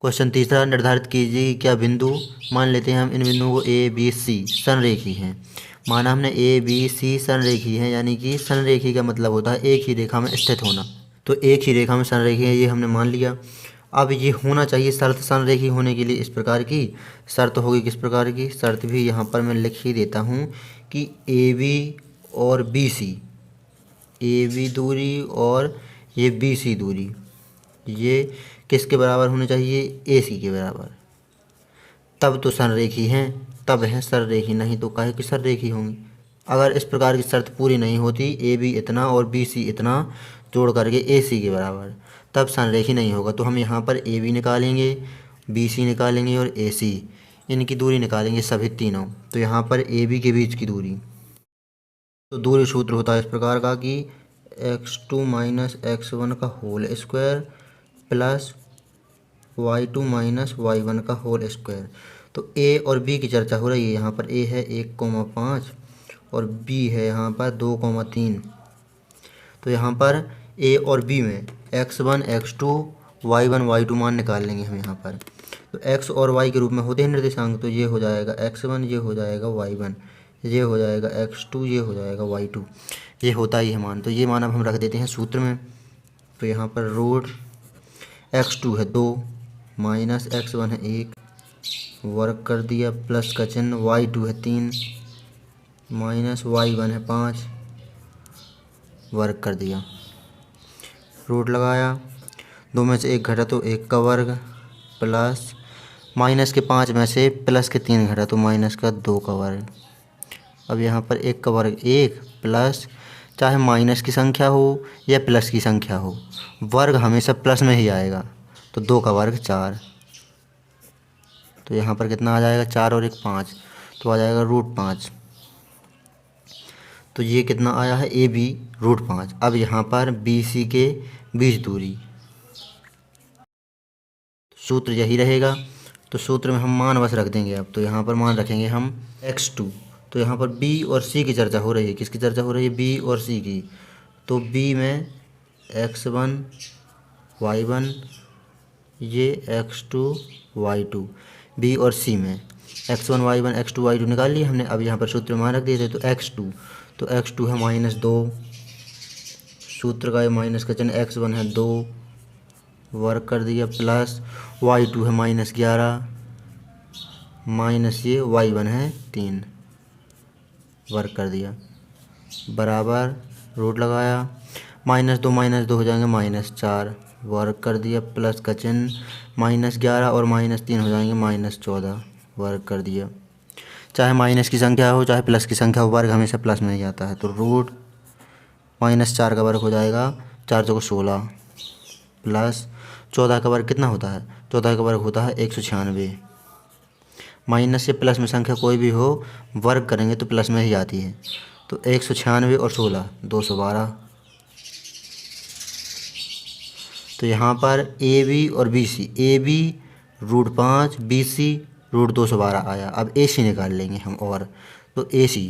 Question तीसरा, निर्धारित कीजिए कि क्या बिंदु, मान लेते हैं हम इन बिंदुओं को ए बी सी संरेखी हैं। माना हमने ए बी सी संरेखी हैं, यानी कि संरेखी का मतलब होता है एक ही रेखा में स्थित होना। तो एक ही रेखा में संरेखी है, ये हमने मान लिया। अब ये होना चाहिए शर्त संरेखी होने के लिए इस प्रकार की शर्त होगी। किस प्रकार की शर्त भी यहाँ पर मैं लिख ही देता हूँ कि ए बी और बी सी, ए बी दूरी और ये बी सी दूरी, ये किसके बराबर होने चाहिए? ए सी के बराबर। तब तो संरेखी हैं, तब हैं सररेखी, नहीं तो काहे की सररेखी होंगी। अगर इस प्रकार की शर्त पूरी नहीं होती, ए बी इतना और बी सी इतना जोड़ करके ए सी के बराबर, तब संरेखी नहीं होगा। तो हम यहाँ पर ए बी निकालेंगे, बी सी निकालेंगे और ए सी, इनकी दूरी निकालेंगे सभी तीनों। तो यहाँ पर ए बी के बीच की दूरी, तो दूरी सूत्र होता है इस प्रकार का कि x2 माइनस x1 का whole square plus y2 minus y1 का होल स्क्वायर। तो a और b की चर्चा हो रही है। यहाँ पर a है 1,5 और b है यहाँ पर 2,3। तो यहाँ पर a और b में x1 x2 y1 y2 मान निकाल लेंगे हम यहाँ पर। तो x और y के रूप में होते हैं निर्देशांक, तो ये हो जाएगा x1, ये हो जाएगा y1, ये हो जाएगा x2, ये हो जाएगा y2, ये होता ही है मान। तो ये मान अब हम रख देते हैं सूत्र में। तो यहाँ पर रूट x2 है 2 माइनस x1 है 1, वर्ग कर दिया, प्लस का चिन्ह, y2 है 3 माइनस y1 है 5, वर्ग कर दिया, रूट लगाया, दो में से एक घटा तो एक का वर्ग, प्लस माइनस के 5 में से प्लस के 3 घटा तो माइनस का 2 का वर्ग। अब यहाँ पर एक का वर्ग 1 प्लस, चाहे माइनस की संख्या हो या प्लस की संख्या हो, वर्ग हमेशा प्लस में ही आएगा। तो 2 का वर्ग 4। तो यहाँ पर कितना आ जाएगा? 4 और 1 5, तो आ जाएगा √5। तो ये कितना आया है? A B √5। अब यहाँ पर बी सी के बीच दूरी, सूत्र यही रहेगा। तो सूत्र में हम मान बस रख देंगे अब। तो यहाँ पर मान रखेंगे हम x2। तो यहाँ पर b और c की चर्चा हो रही है। किसकी चर्चा हो रही है? b और c की। तो b में x1 y1, ये x2 y2, b और c में x1 y1 x2 y2 निकाल लिए हमने। अब यहाँ पर सूत्र में मान रख दिए थे। तो x2, तो x2 है -2, सूत्र का ये माइनस का चिन्ह, x1 है 2, वर्ग कर दिया, प्लस y2 है -11, माइनस ये y1 है 3, वर्ग कर दिया, बराबर, रूट लगाया, -2 हो जाएंगे -4, वर्ग कर दिया, प्लस का चिन्ह, -11 और -3 हो जाएंगे -14, वर्ग कर दिया। चाहे माइनस की संख्या हो चाहे प्लस की संख्या हो, वर्ग हमेशा प्लस में ही आता है। तो रूट -4 का वर्ग हो जाएगा 4 चौको 16, प्लस 14 का वर्ग कितना होता है? 14 का वर्ग होता है 196। माइनस से प्लस में संख्या कोई भी हो, वर्ग करेंगे तो प्लस में ही आती है। तो 196 और 16 212। तो यहाँ पर ए बी और B C, A B √5, B C √212 आया। अब ए सी निकाल लेंगे हम। और तो ए सी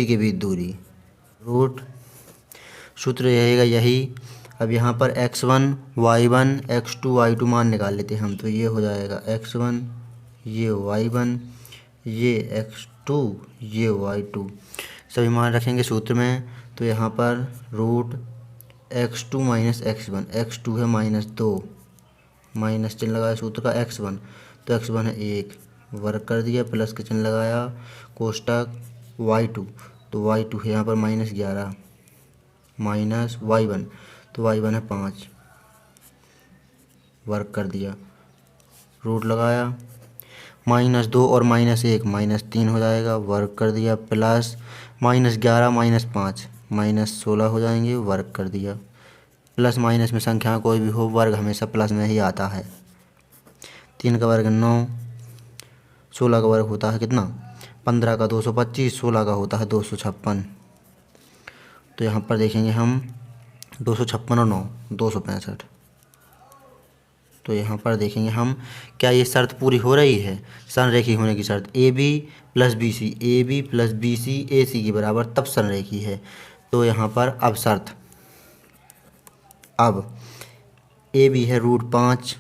के बीच दूरी, रूट, सूत्र रहेगा यही। अब यहाँ पर x1 y1 x2 y2 मान निकाल लेते हैं हम। तो ये हो जाएगा x1, ये y1, ये x2, ये y2, सभी मान रखेंगे सूत्र में। तो यहाँ पर root x2 minus x1, x2 है -2, माइनस चिन्ह लगाया सूत्र का, x1, तो x1 है 1, वर्ग कर दिया, प्लस का चिन्ह लगाया, कोष्टक y2, तो y2 है यहाँ पर -11, माइनस y1, तो y1 है 5, वर्ग कर दिया, रूट लगाया, -2 और -1 -3 हो जाएगा, वर्ग कर दिया, प्लस -11 -5 -16 हो जाएंगे, वर्ग कर दिया। प्लस माइनस में संख्या कोई भी हो, वर्ग हमेशा प्लस में ही आता है। 3 का वर्ग 9, 16 का वर्ग होता है कितना? 15 का 225, 16 का होता है 256। तो यहाँ पर देखेंगे हम 256 और 9 265। तो यहाँ पर देखेंगे हम, क्या ये शर्त पूरी हो रही है? संरेखी होने की शर्त, A B plus B C, A B plus B C A C के बराबर, तब संरेखी है। तो यहाँ पर अब शर्त, अब ए बी है √5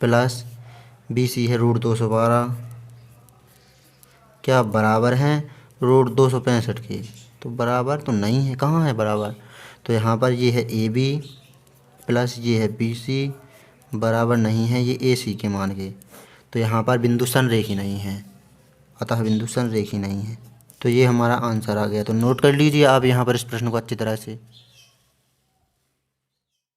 प्लस बी सी है √212, क्या बराबर हैं √265 के? तो बराबर तो नहीं है, कहाँ है बराबर? तो यहाँ पर ये है ए बी प्लस ये है बी सी, बराबर नहीं है ये ए सी के मान के। तो यहाँ पर बिंदु संरेखी नहीं है, अतः बिंदु संरेखी नहीं है। तो ये हमारा आंसर आ गया। तो नोट कर लीजिए आप यहाँ पर इस प्रश्न को अच्छी तरह से।